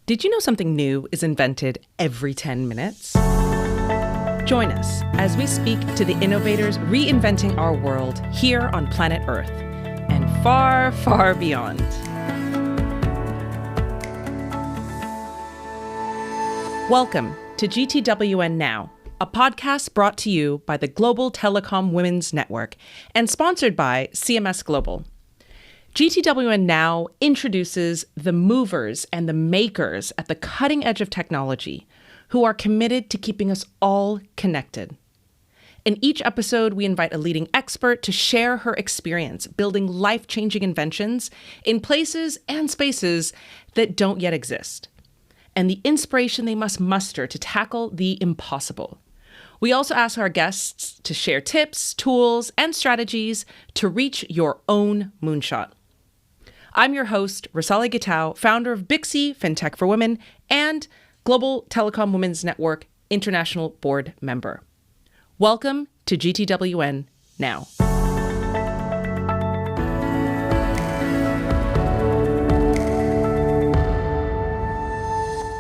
Did you know something new is invented every 10 minutes? Join us as we speak to the innovators reinventing our world here on planet Earth and far, far beyond. Welcome to GTWN Now, a podcast brought to you by the Global Telecom Women's Network and sponsored by CMS Global. GTWN Now introduces the movers and the makers at the cutting edge of technology who are committed to keeping us all connected. In each episode, we invite a leading expert to share her experience building life-changing inventions in places and spaces that don't yet exist, and the inspiration they must muster to tackle the impossible. We also ask our guests to share tips, tools, and strategies to reach your own moonshot. I'm your host, Rosalia Gitau, founder of Bixi FinTech for Women and Global Telecom Women's Network International Board member. Welcome to GTWN Now.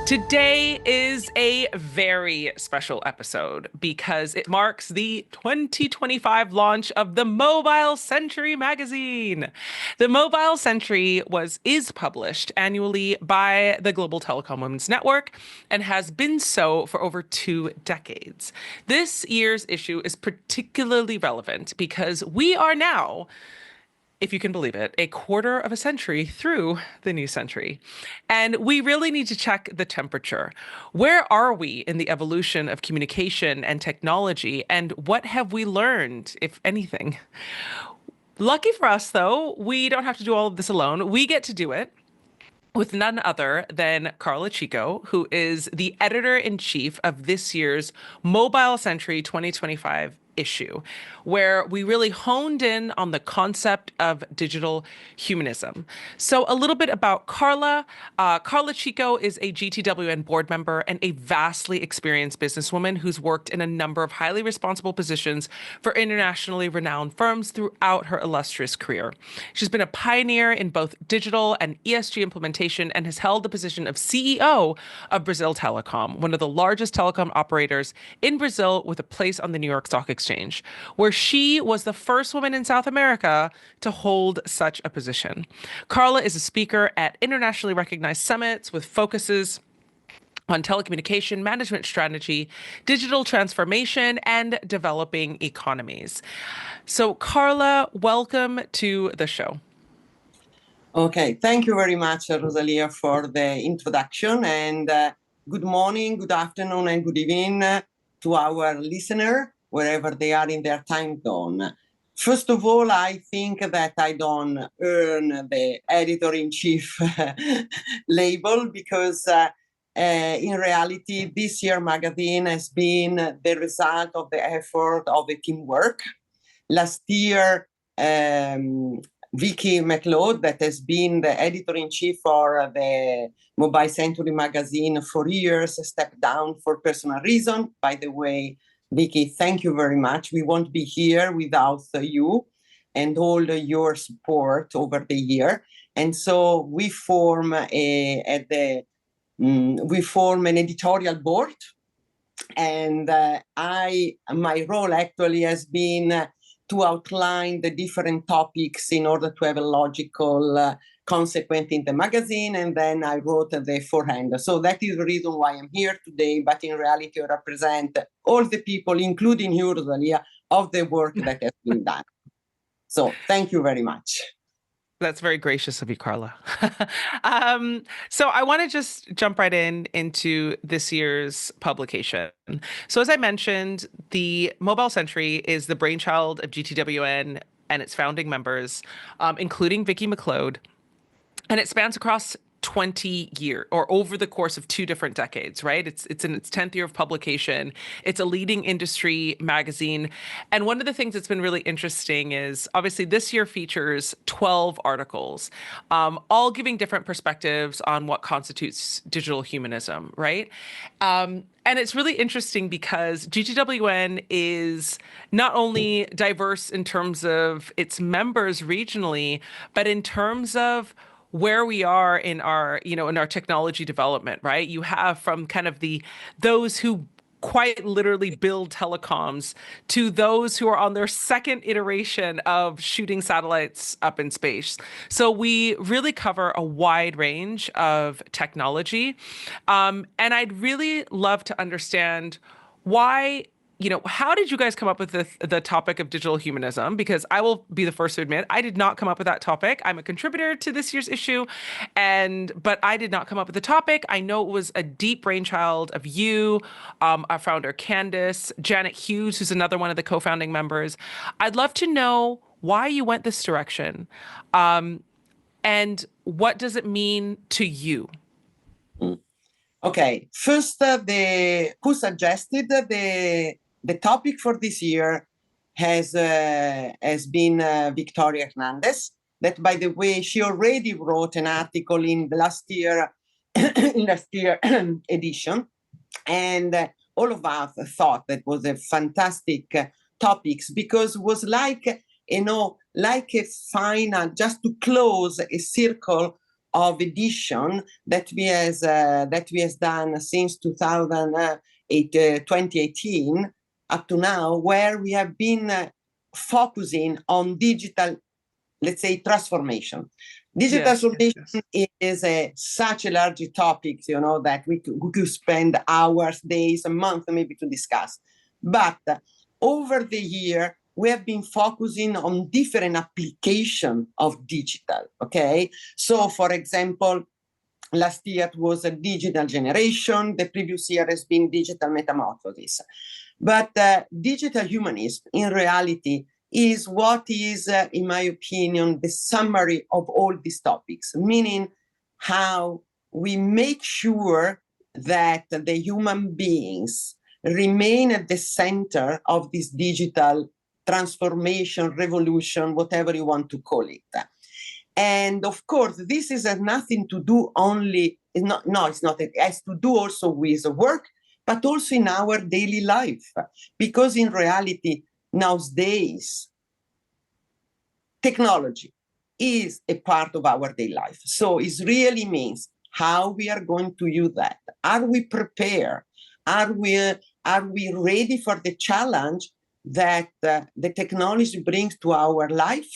Today is a very special episode because it marks the 2025 launch of the Mobile Century magazine. The Mobile Century is published annually by the Global Telecom Women's Network and has been so for over 2 decades. This year's issue is particularly relevant because we are now, if you can believe it, a quarter of a century through the new century. And we really need to check the temperature. Where are we in the evolution of communication and technology? And what have we learned, if anything? Lucky for us, though, we don't have to do all of this alone. We get to do it with none other than Carla Cico, who is the editor-in-chief of this year's Mobile Century 2025 issue, where we really honed in on the concept of digital humanism. So a little bit about Carla. Carla Cico is a GTWN board member and a vastly experienced businesswoman who's worked in a number of highly responsible positions for internationally renowned firms throughout her illustrious career. She's been a pioneer in both digital and ESG implementation and has held the position of CEO of Brazil Telecom, one of the largest telecom operators in Brazil with a place on the New York Stock Exchange, where she was the first woman in South America to hold such a position. Carla is a speaker at internationally recognized summits with focuses on telecommunication management strategy, digital transformation, and developing economies. So Carla, welcome to the show. Okay, thank you very much, Rosalia, for the introduction, and good morning, good afternoon, and good evening to our listener, wherever they are in their time zone. First of all, I think that I don't earn the editor-in-chief label because in reality, this year magazine has been the result of the effort of the teamwork. Last year, Vicky McLeod, that has been the editor-in-chief for the Mobile Century magazine for years, stepped down for personal reasons. By the way, Vicky, thank you very much. We won't be here without you and all your support over the year. And so we form an editorial board. And my role actually has been to outline the different topics in order to have a logical consequence in the magazine, and then I wrote the forehand. So that is the reason why I'm here today, but in reality I represent all the people, including you, Rosalia, of the work that has been done. So thank you very much. That's very gracious of you, Carla. So I want to just jump right into this year's publication. So as I mentioned, the Mobile Century is the brainchild of GTWN and its founding members, including Vicky McLeod. And it spans across 20 years, or over the course of 2 different decades, right? It's in its 10th year of publication. It's a leading industry magazine. And one of the things that's been really interesting is obviously this year features 12 articles, all giving different perspectives on what constitutes digital humanism, right? And it's really interesting because GTWN is not only diverse in terms of its members regionally, but in terms of where we are in our, in our technology development, right? You have from kind of those who quite literally build telecoms to those who are on their second iteration of shooting satellites up in space. So we really cover a wide range of technology. And I'd really love to understand why, how did you guys come up with the topic of digital humanism? Because I will be the first to admit, I did not come up with that topic. I'm a contributor to this year's issue, but I did not come up with the topic. I know it was a deep brainchild of you, our founder Candace, Janet Hughes, who's another one of the co-founding members. I'd love to know why you went this direction, and what does it mean to you? Mm. Okay, first, who suggested the topic for this year has been Victoria Hernandez. That, by the way, she already wrote an article in the last year edition, and all of us thought that was a fantastic topics, because it was like, like a final, just to close a circle of edition that we has done since 2018 up to now, where we have been focusing on digital, let's say, transformation. Digital transformation is such a large topic, that we could spend hours, days, a month maybe to discuss. But over the year, we have been focusing on different application of digital, okay? So, for example, last year it was a digital generation. The previous year has been digital metamorphosis. But digital humanism, in reality, is what is, in my opinion, the summary of all these topics, meaning how we make sure that the human beings remain at the center of this digital transformation, revolution, whatever you want to call it. And of course, this has nothing to do only, it's not, it has to do also with work, but also in our daily life. Because in reality, nowadays, technology is a part of our daily life. So it really means how we are going to use that. Are we prepared? Are we ready for the challenge that the technology brings to our life?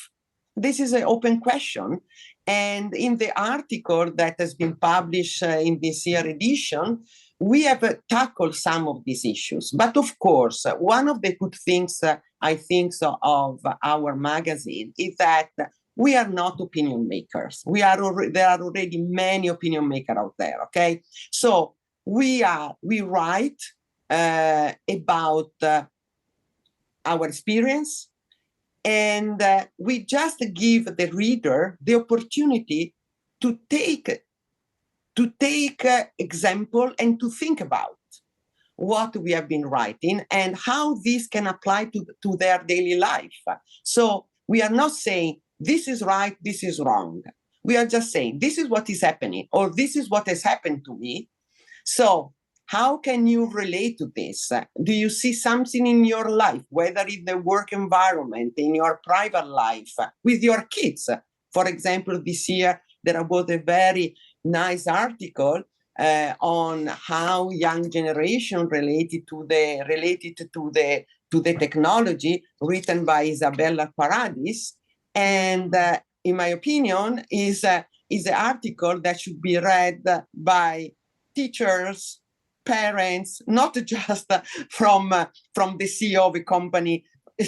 This is an open question. And in the article that has been published in this year edition, we have tackled some of these issues. But of course, one of the good things I think of our magazine is that we are not opinion makers. There are already many opinion makers out there, okay? So we write about our experience, and we just give the reader the opportunity to take example and to think about what we have been writing and how this can apply to their daily life. So we are not saying this is right, this is wrong. We are just saying this is what is happening, or this is what has happened to me. So how can you relate to this? Do you see something in your life, whether in the work environment, in your private life, with your kids? For example, this year there was a very nice article on how young generation related to the technology, written by Isabella Paradis, and in my opinion is an article that should be read by teachers, parents, not just from the CEO of a company,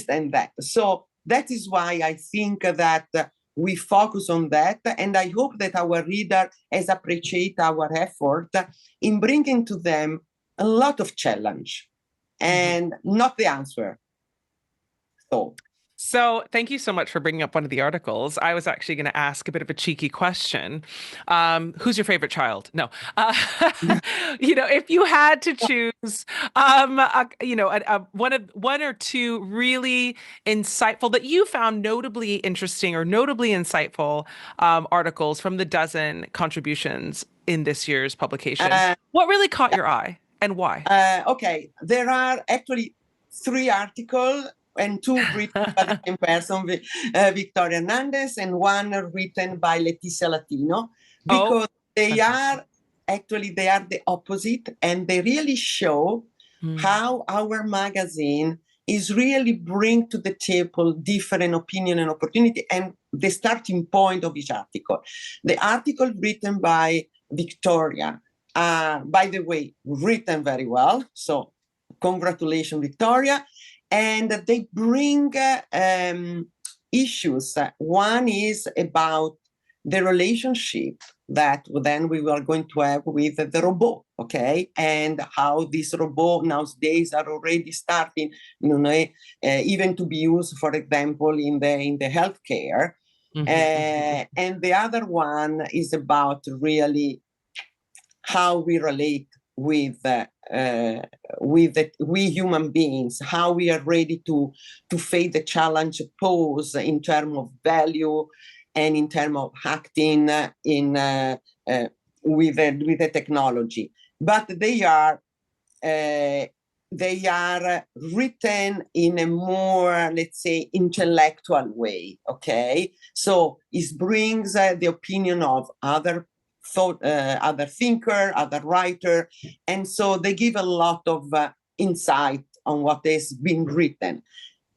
and that. So that is why I think that we focus on that, and I hope that our reader has appreciated our effort in bringing to them a lot of challenge and not the answer. So thank you so much for bringing up one of the articles. I was actually going to ask a bit of a cheeky question. Who's your favorite child? No. If you had to choose, one or two really insightful that you found notably interesting or notably insightful articles from the dozen contributions in this year's publication, what really caught your eye and why? Okay, there are actually 3 articles and two written by the same person, Victoria Hernandez, and one written by Letizia Latino, because they are the opposite, and they really show how our magazine is really bring to the table different opinion and opportunity, and the starting point of each article. The article written by Victoria, by the way, written very well, so congratulations, Victoria. And they bring issues. One is about the relationship that then we are going to have with the robot, okay? And how this robot nowadays are already starting, even to be used, for example, in the healthcare. And the other one is about really how we relate with we human beings, how we are ready to face the challenge posed in terms of value and in terms of acting with the technology. But they are written in a more, let's say, intellectual way. Okay, so it brings the opinion of other thinker, other writer, and so they give a lot of insight on what has been written.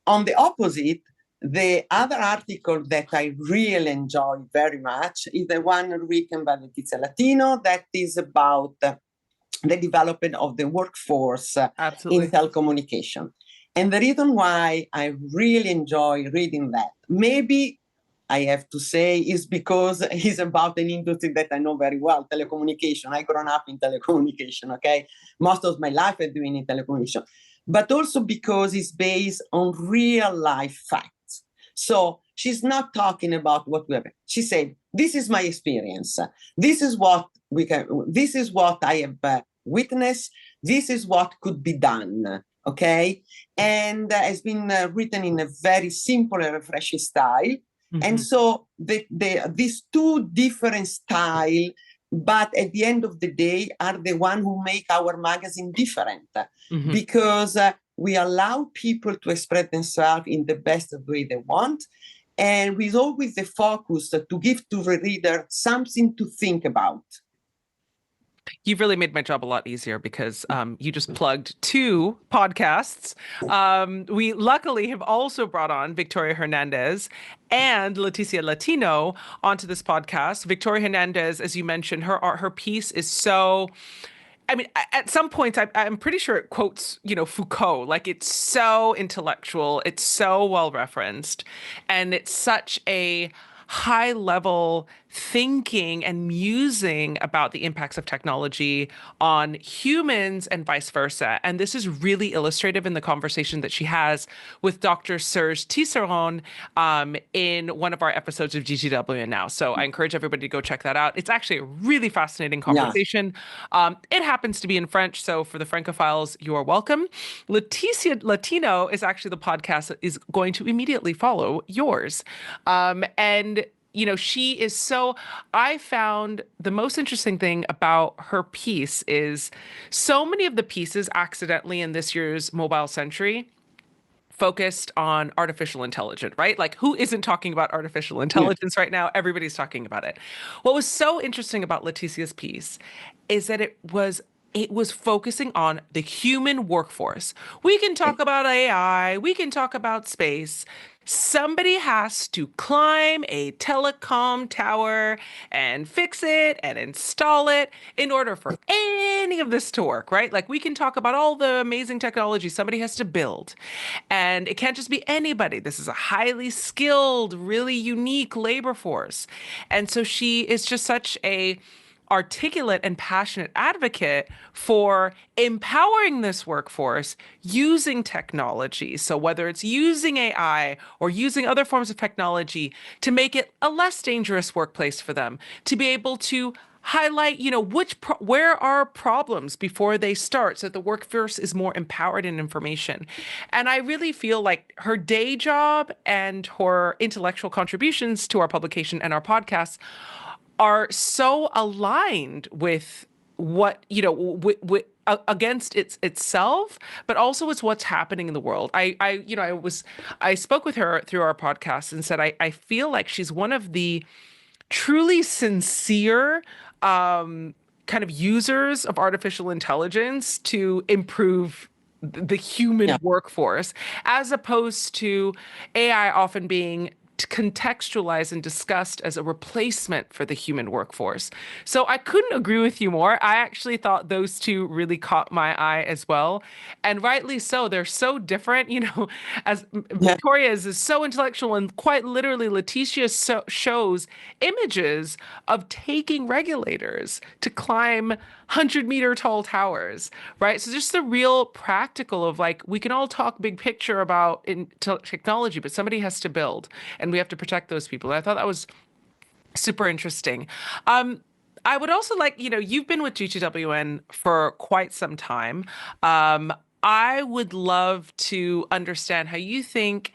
On the opposite, the other article that I really enjoy very much is the one written by Letizia Latino that is about the development of the workforce in telecommunication. And the reason why I really enjoy reading that, maybe I have to say, is because it's about an industry that I know very well, telecommunication. I grown up in telecommunication, okay? Most of my life I've been in telecommunication. But also because it's based on real life facts. So she's not talking about what we have. She said, this is my experience. This is what I have witnessed. This is what could be done. Okay. And it's been written in a very simple and refreshing style. And so these two different styles, but at the end of the day, are the one who make our magazine different, because we allow people to express themselves in the best way they want, and with always the focus to give to the reader something to think about. You've really made my job a lot easier because you just plugged two podcasts. We luckily have also brought on Victoria Hernandez and Letizia Latino onto this podcast. Victoria Hernandez, as you mentioned, her piece is so... I mean, at some points, I'm pretty sure it quotes, Foucault. Like, it's so intellectual, it's so well referenced, and it's such a high level thinking and musing about the impacts of technology on humans and vice versa. And this is really illustrative in the conversation that she has with Dr. Serge Tisserand in one of our episodes of GTWN now. So I encourage everybody to go check that out. It's actually a really fascinating conversation. Yeah. It happens to be in French, so for the Francophiles, you are welcome. Letizia Latino is actually the podcast that is going to immediately follow yours. And she is I found the most interesting thing about her piece is so many of the pieces accidentally in this year's Mobile Century focused on artificial intelligence, right? Like, who isn't talking about artificial intelligence right now? Everybody's talking about it. What was so interesting about Leticia's piece is that it was focusing on the human workforce. We can talk about AI, we can talk about space. Somebody has to climb a telecom tower and fix it and install it in order for any of this to work, right? Like, we can talk about all the amazing technology somebody has to build. And it can't just be anybody. This is a highly skilled, really unique labor force. And so she is just such a articulate and passionate advocate for empowering this workforce using technology. So whether it's using AI or using other forms of technology to make it a less dangerous workplace for them, to be able to highlight, where are problems before they start, so that the workforce is more empowered in information. And I really feel like her day job and her intellectual contributions to our publication and our podcasts are so aligned with what, with against itself, but also it's what's happening in the world. I spoke with her through our podcast and said I feel like she's one of the truly sincere kind of users of artificial intelligence to improve the human Yeah. workforce, as opposed to AI often being contextualized and discussed as a replacement for the human workforce. So I couldn't agree with you more. I actually thought those two really caught my eye as well. And rightly so. They're so different. As Yeah. Victoria is so intellectual, and quite literally, Leticia shows images of taking regulators to climb 100-meter tall towers, right? So just the real practical of like, we can all talk big picture about technology, but somebody has to build and we have to protect those people. And I thought that was super interesting. I would also like, you've been with GTWN for quite some time. I would love to understand how you think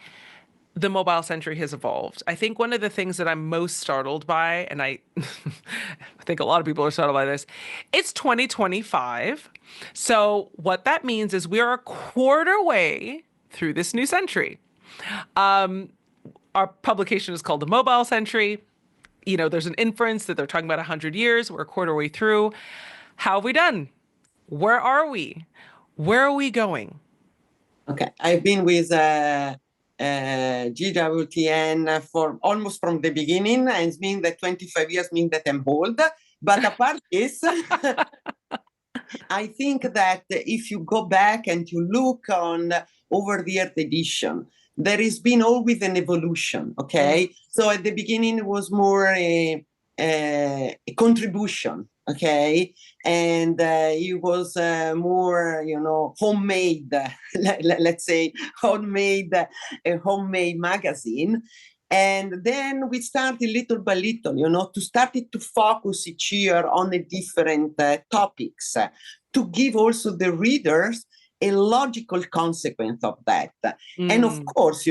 the mobile century has evolved. I think one of the things that I'm most startled by, and I think a lot of people are startled by this, it's 2025. So what that means is we are a quarter way through this new century. Our publication is called the Mobile Century. There's an inference that they're talking about 100 years. We're a quarter way through. How have we done? Where are we? Where are we going? Okay, I've been with GTWN for almost from the beginning, and it means that 25 years means that I'm old. But apart this, I think that if you go back and you look on over the earth edition, there has been always an evolution. Okay, so at the beginning it was more a contribution. Okay, and it was more, homemade. Let's say homemade, a homemade magazine. And then we started little by little, to start to focus each year on the different topics, to give also the readers a logical consequence of that. And of course,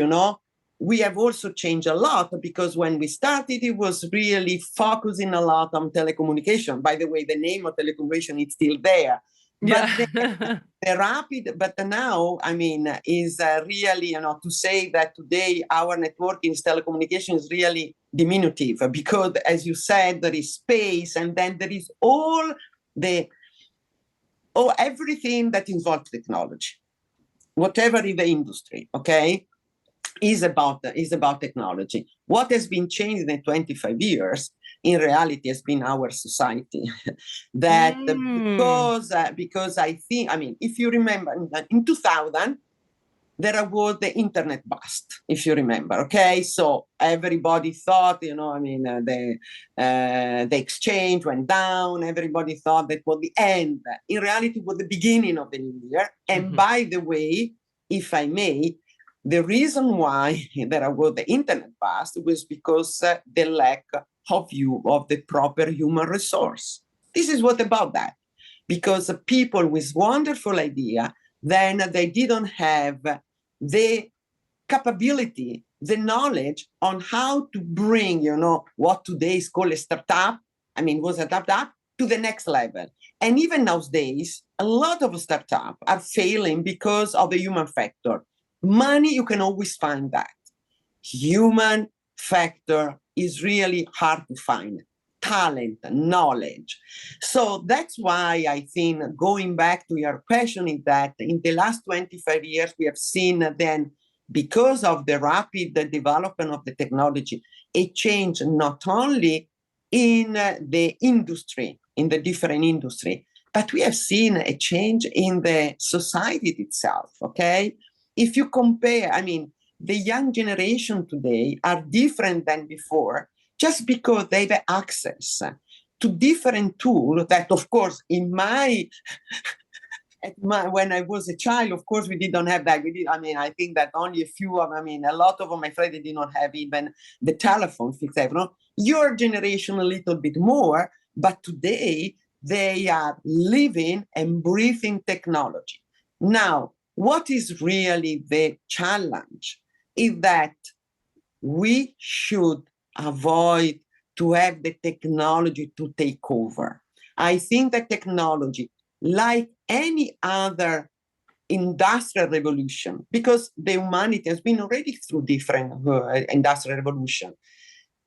we have also changed a lot, because when we started, it was really focusing a lot on telecommunication. By the way, the name of telecommunication is still there. Yeah. But the rapid, but now, is really, to say that today our network in telecommunication is really diminutive, because as you said, there is space, and then there is everything that involves technology, whatever in the industry, okay, is about technology. What has been changed in 25 years, in reality, has been our society. That because I think, if you remember, in 2000, there was the internet bust, if you remember. Okay, so everybody thought, the exchange went down. Everybody thought that was the end. In reality, it was the beginning of the new year. And by the way, if I may, the reason why there was the internet bust was because the lack of the proper human resource. This is what about that, because people with wonderful idea, then they didn't have the capability, the knowledge on how to bring, what today is called a startup. Was a startup to the next level. And even nowadays, a lot of startups are failing because of the human factor. Money, you can always find that. Human factor is really hard to find. Talent, knowledge. So that's why I think, going back to your question, is that in the last 25 years, we have seen then, because of the rapid development of the technology, a change not only in the industry, in the different industry, but we have seen a change in the society itself, okay? If you compare, the young generation today are different than before, just because they have access to different tools that, of course, when I was a child, of course, we didn't have that. I think that only a lot of my friends did not have even the telephone fixed. Your generation a little bit more, but today they are living and breathing technology. Now, what is really the challenge is that we should avoid to have the technology to take over. I think that technology like any other industrial revolution, because the humanity has been already through different industrial revolution.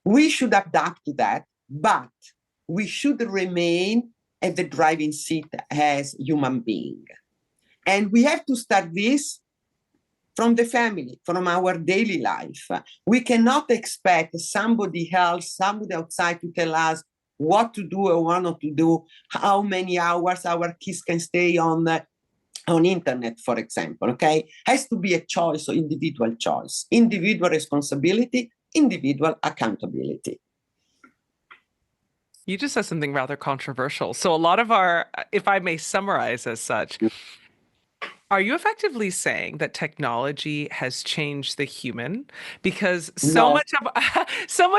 We should adapt to that, but we should remain at the driving seat as human being. And we have to start this from the family, from our daily life. We cannot expect somebody else, somebody outside to tell us what to do or what not to do, how many hours our kids can stay on internet, for example, okay? Has to be a choice, or individual choice, individual responsibility, individual accountability. You just said something rather controversial. So a lot of our, if I may summarize as such, are you effectively saying that technology has changed the human? Because so No, much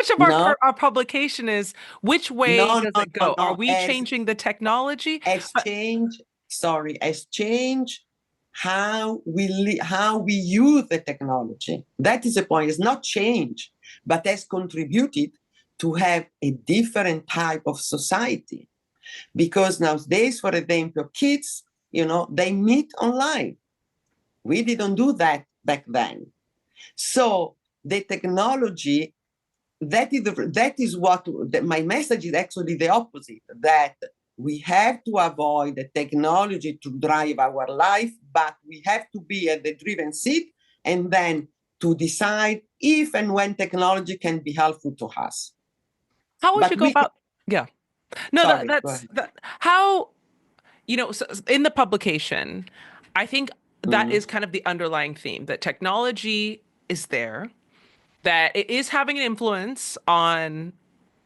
of no, our publication is which way no, does no, it no, go? Are no. we changing the technology? Has changed how we use the technology. That is the point. It's not change, but has contributed to have a different type of society. Because nowadays, for example, kids, they meet online. We didn't do that back then. So the technology, that is what my message is actually the opposite, that we have to avoid the technology to drive our life, but we have to be at the driven seat and then to decide if and when technology can be helpful to us. How would But you go about? Yeah. No, sorry, go that's ahead. how, so in the publication, I think that is kind of the underlying theme, that technology is there, that it is having an influence on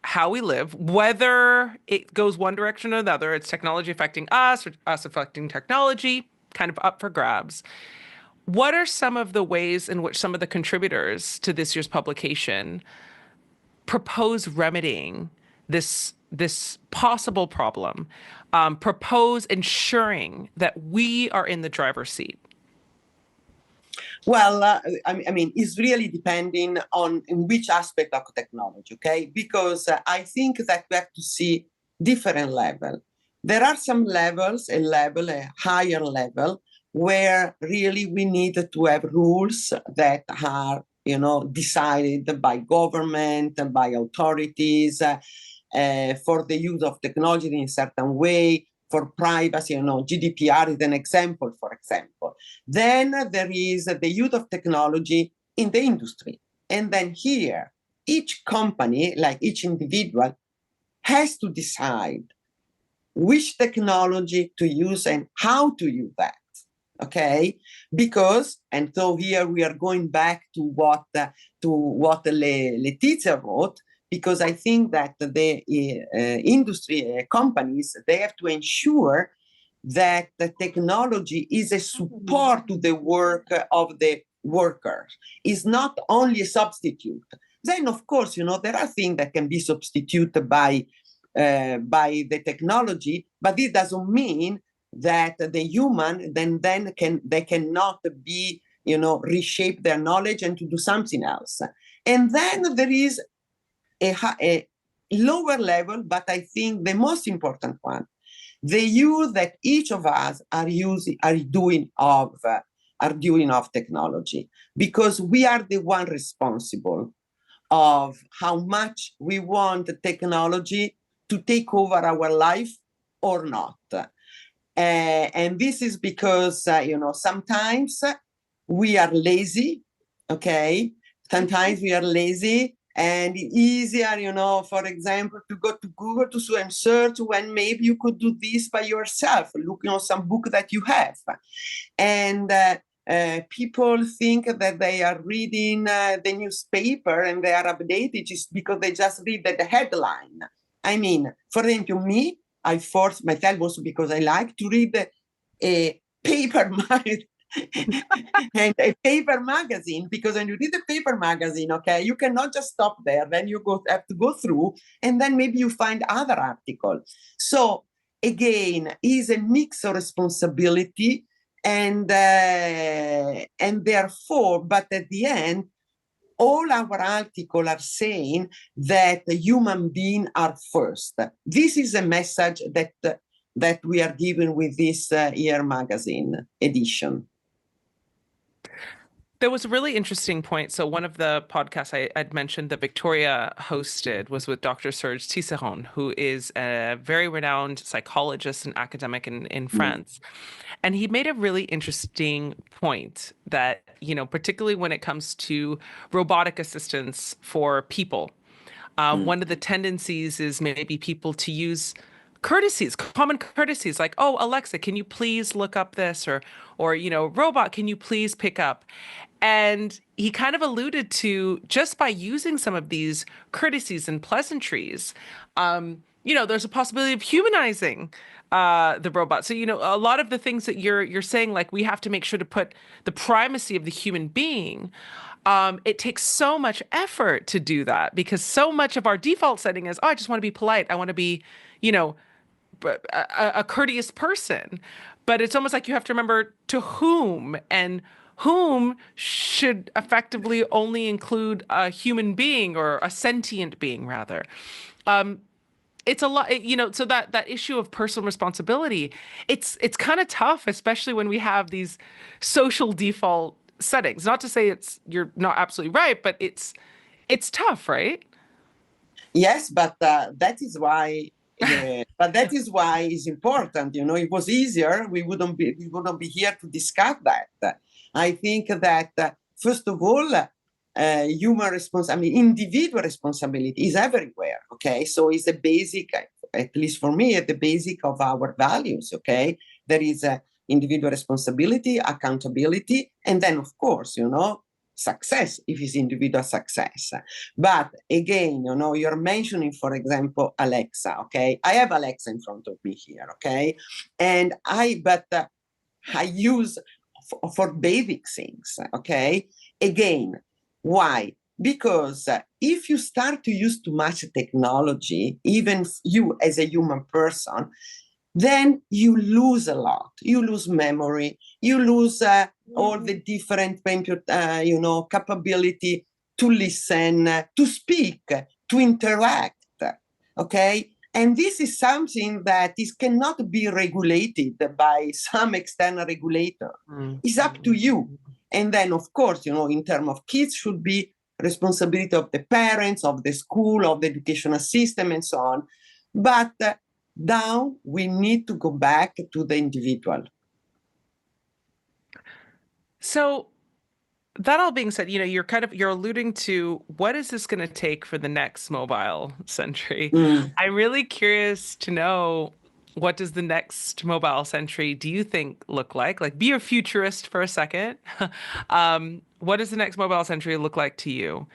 how we live, whether it goes one direction or another. It's technology affecting us or us affecting technology, kind of up for grabs. What are some of the ways in which some of the contributors to this year's publication propose remedying this possible problem, propose ensuring that we are in the driver's seat? Well, I mean, it's really depending on in which aspect of technology, okay? Because I think that we have to see different level. There are some levels, a higher level, where really we need to have rules that are, decided by government and by authorities for the use of technology in a certain way, for privacy, GDPR is an example, for example. Then there is the use of technology in the industry. And then here, each company, like each individual, has to decide which technology to use and how to use that. Okay, because, and so here we are going back to what Letizia wrote, because I think that the industry companies, they have to ensure that the technology is a support to the work of the workers, is not only a substitute. Then, of course, there are things that can be substituted by the technology, but this doesn't mean that the human they cannot be, reshape their knowledge and to do something else. And then there is a lower level, but I think the most important one, the use that each of us are doing of technology, because we are the one responsible of how much we want technology to take over our life or not. And this is because, sometimes we are lazy, okay? Sometimes we are lazy, and it's easier, for example, to go to Google to and search when maybe you could do this by yourself, looking on some book that you have. And people think that they are reading the newspaper and they are updated just because they just read the headline. I mean, for example, me, I force myself also because I like to read a paper and a paper magazine, because when you read a paper magazine, okay, you cannot just stop there. Then you have to go through, and then maybe you find other articles. So again, is a mix of responsibility and therefore, but at the end, all our articles are saying that human beings are first. This is a message that that we are given with this year magazine edition. There was a really interesting point. So one of the podcasts I'd mentioned that Victoria hosted was with Dr. Serge Tisserand, who is a very renowned psychologist and academic in France. And he made a really interesting point that, particularly when it comes to robotic assistance for people, one of the tendencies is maybe people to use courtesies, common courtesies, like, oh, Alexa, can you please look up this? Or, robot, can you please pick up? And he kind of alluded to just by using some of these courtesies and pleasantries, there's a possibility of humanizing the robot. So, a lot of the things that you're saying, like we have to make sure to put the primacy of the human being. It takes so much effort to do that because so much of our default setting is, oh, I just want to be polite. I want to be, a courteous person. But it's almost like you have to remember to whom, and whom should effectively only include a human being or a sentient being, rather. It's a lot, so that issue of personal responsibility, it's kind of tough, especially when we have these social default settings. Not to say you're not absolutely right, but it's tough, right? Yes, but that is why. But that is why it's important. It was easier. We wouldn't be here to discuss that. I think that first of all, individual responsibility is everywhere. Okay, so it's a basic, at least for me, at the basic of our values. Okay, there is individual responsibility, accountability, and then of course, success if it's individual success. But again, you're mentioning, for example, Alexa. Okay, I have Alexa in front of me here. Okay, and I use for basic things. Okay, again, why? Because if you start to use too much technology, even you as a human person, then you lose a lot. You lose memory. You lose all the different, capability to listen, to speak, to interact. Okay, and this is something that cannot be regulated by some external regulator. It's up to you. And then, of course, in terms of kids, should be responsibility of the parents, of the school, of the educational system, and so on. But now we need to go back to the individual. So that all being said, you're alluding to what is this going to take for the next mobile century? I'm really curious to know, what does the next mobile century, do you think, look like? Like, be a futurist for a second. What does the next mobile century look like to you?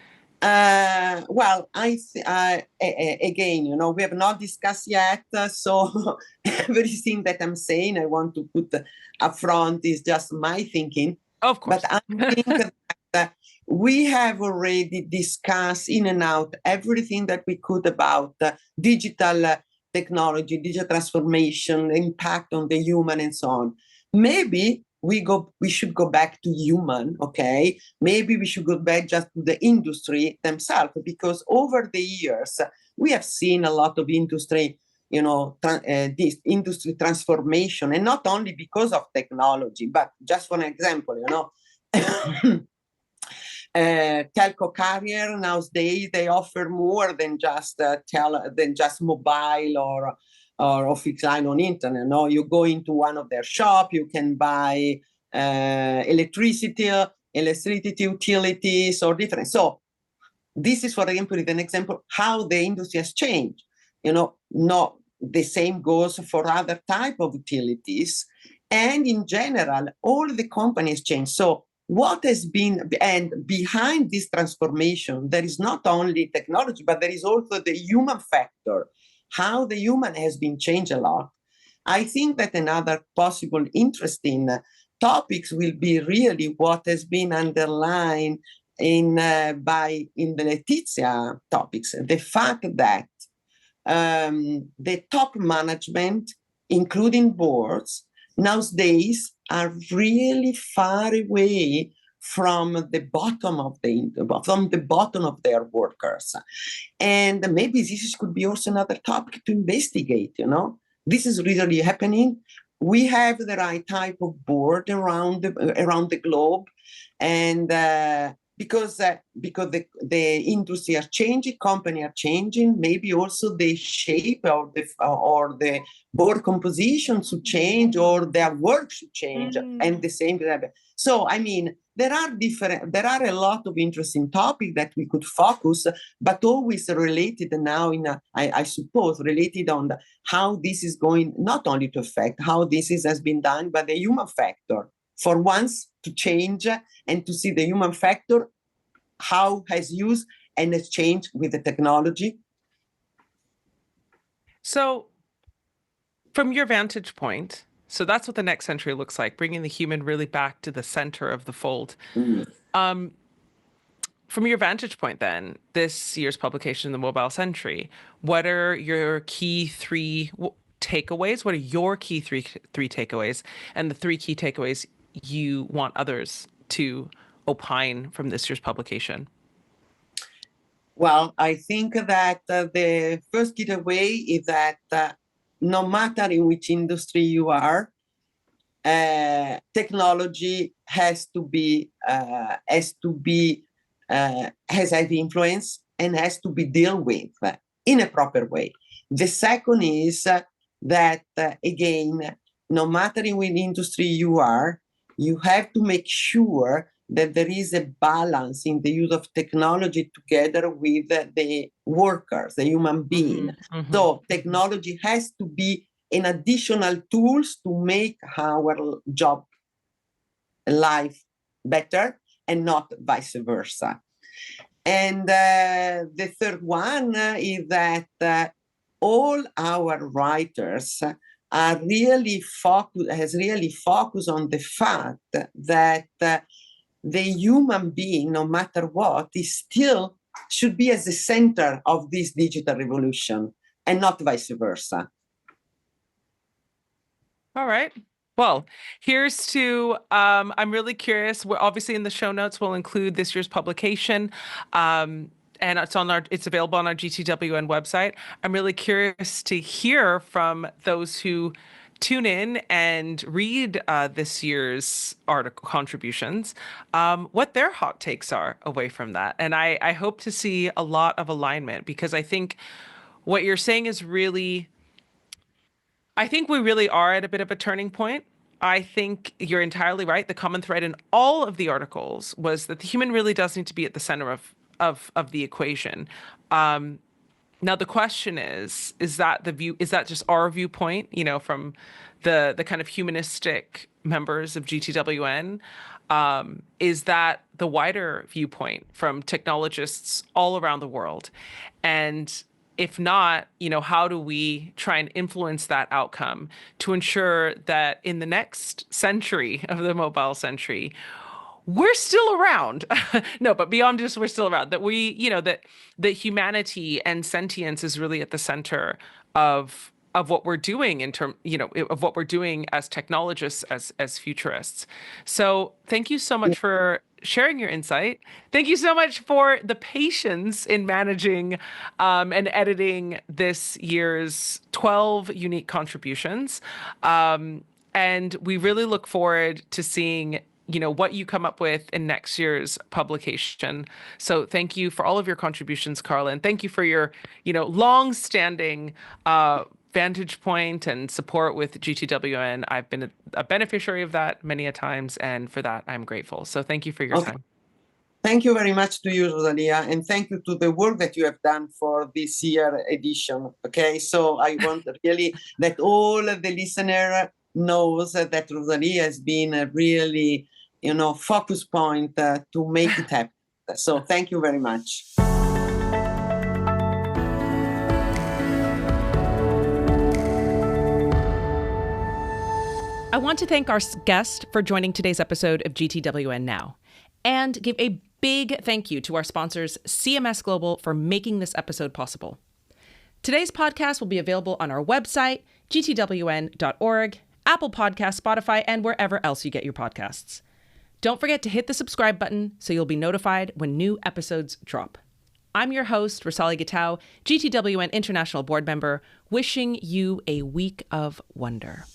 Well, again, we have not discussed yet. So everything that I'm saying, I want to put up front is just my thinking. Of course. But I think that we have already discussed in and out everything that we could about digital technology, digital transformation, impact on the human, and so on. Maybe we should go back to human, okay? Maybe we should go back just to the industry themselves, because over the years, we have seen a lot of industry, this industry transformation, and not only because of technology, but just for an example, telco carrier nowadays, they offer more than just mobile or fixed line on internet. No, you go into one of their shop, you can buy electricity utilities or different. So this is, for example, an example how the industry has changed. Not the same goes for other type of utilities, and in general, all the companies change. So what has been, and behind this transformation, there is not only technology, but there is also the human factor, how the human has been changed a lot. I think that another possible interesting topics will be really what has been underlined in the Letizia topics, the fact that the top management, including boards, nowadays are really far away from the bottom of their workers. And maybe this could be also another topic to investigate, this is really happening. We have the right type of board around the globe, and because the industry are changing, company are changing, maybe also the shape or the board composition should change, or their work should change, and the same. So I mean, there are a lot of interesting topics that we could focus, but always related now I suppose related on how this is going not only to affect how has been done, but the human factor. For once to change and to see the human factor, how has used and has changed with the technology. So from your vantage point, so that's what the next century looks like, bringing the human really back to the center of the fold. From your vantage point then, this year's publication, The Mobile Century, what are your key three takeaways? What are your key three takeaways, and the three key takeaways you want others to opine from this year's publication? Well, I think that the first takeaway is that no matter in which industry you are, technology has had influence and has to be dealt with in a proper way. The second is that again, no matter in which industry you are, you have to make sure that there is a balance in the use of technology together with the workers, the human being. So technology has to be an additional tools to make our job life better, and not vice versa. And the third one is that all our writers are really focused on the fact that the human being, no matter what, is still should be at the center of this digital revolution, and not vice versa. All right. Well, here's to, I'm really curious. We're obviously in the show notes, we'll include this year's publication. And it's available on our GTWN website. I'm really curious to hear from those who tune in and read this year's article contributions, what their hot takes are away from that. And I hope to see a lot of alignment, because I think what you're saying is really, I think we really are at a bit of a turning point. I think you're entirely right. The common thread in all of the articles was that the human really does need to be at the center of the equation. Now the question is that the view, is that just our viewpoint, from the kind of humanistic members of GTWN? Is that the wider viewpoint from technologists all around the world? And if not, how do we try and influence that outcome to ensure that in the next century of the mobile century, we're still around? No, but beyond just we're still around, that that humanity and sentience is really at the center of what we're doing of what we're doing as technologists, as futurists. So thank you so much for sharing your insight. Thank you so much for the patience in managing and editing this year's 12 unique contributions. And we really look forward to seeing what you come up with in next year's publication. So thank you for all of your contributions, Carla, and thank you for your, long-standing vantage point and support with GTWN. I've been a beneficiary of that many a times, and for that, I'm grateful. So thank you for your time. Thank you very much to you, Rosalia, and thank you to the work that you have done for this year edition. Okay, so I want really that all the listener knows that Rosalia has been a really, focus point to make it happen. So thank you very much. I want to thank our guest for joining today's episode of GTWN Now, and give a big thank you to our sponsors, CMS Global, for making this episode possible. Today's podcast will be available on our website, gtwn.org, Apple Podcasts, Spotify, and wherever else you get your podcasts. Don't forget to hit the subscribe button so you'll be notified when new episodes drop. I'm your host, Rosalia Gitau, GTWN International Board Member, wishing you a week of wonder.